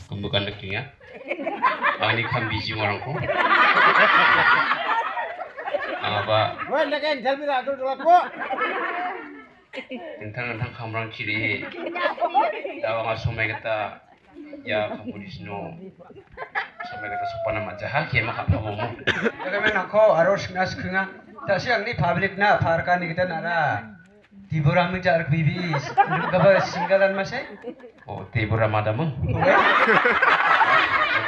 Bukan lekingnya. Ini kan biji orangku. Apa? Wah, nak kan jalmi lah tu dulu ko. Entang kamrang kiri. Dawa ngasumai kita ya kamu di sini. Sampai kita sopan nama jahat ya maka kamu mau. Tapi nak ko harus nas kenga. Tak siang ni public na parkan kita nara. Tiburan menjar bibis. Gaba singgalan masih? Oh, tiburan madamu.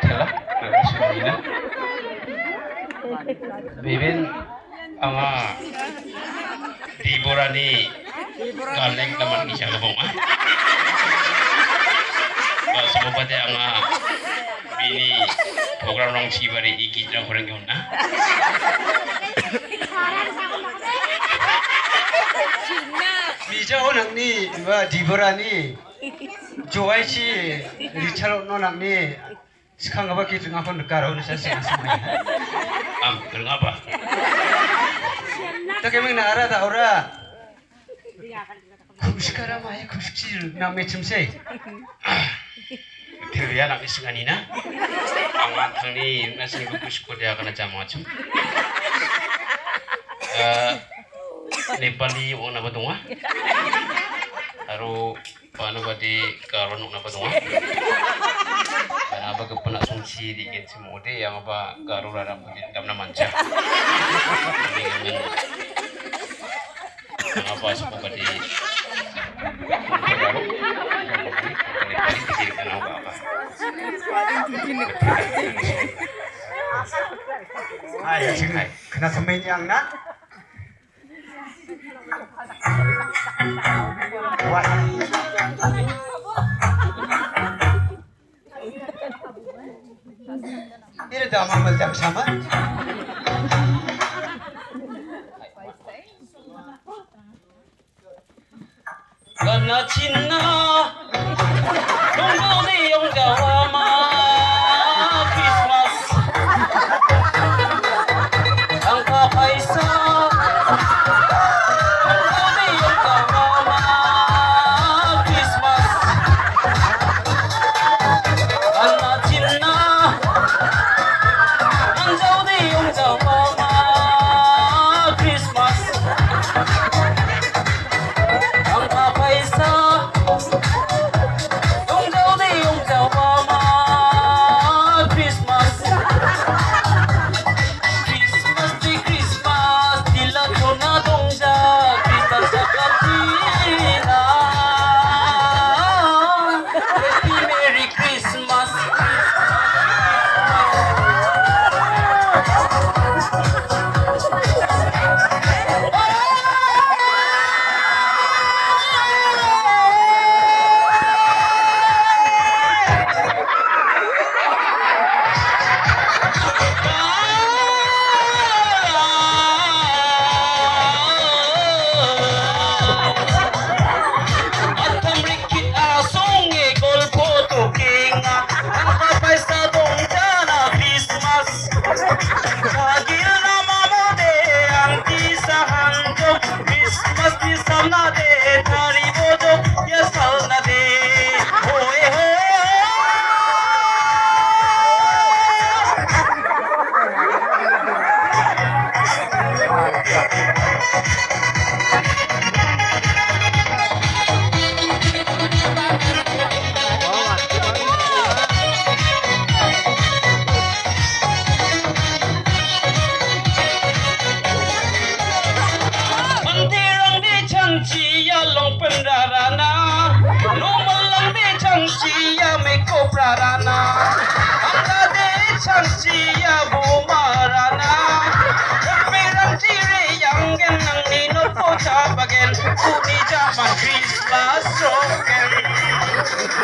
Telah, nak semua Bibin, ama tiburan ni kaleng teman kisah kebong ah. Sebab pada ama bini program orang cibari ikut orang orang kau na. Bija orang ni, tiburan ni. Joai si Richard orang ni. Sekarang apa kita ngapa nak kau ni saya semua. Kenapa? Tak kami nak arah tak orang. Sekarang mah khusus nak macam saya. Terbiasa nak isingan ini na. Amat ni nasi bagus kau dia akan macam macam. Nepali orang apa tu ah? Haru panu badi karon apa tu ah? Apa kepenak sungsi di gen semua deh yang apa garu rara putih damna manca. Yang apa sebab badi garu Nepali kiri kan apa? Ayah sini kena semen yang nak. Wah. Ini dah mamal jam sama. Karena cinta, tunggu di yang jauh Christmas, angka paisa.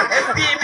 Happy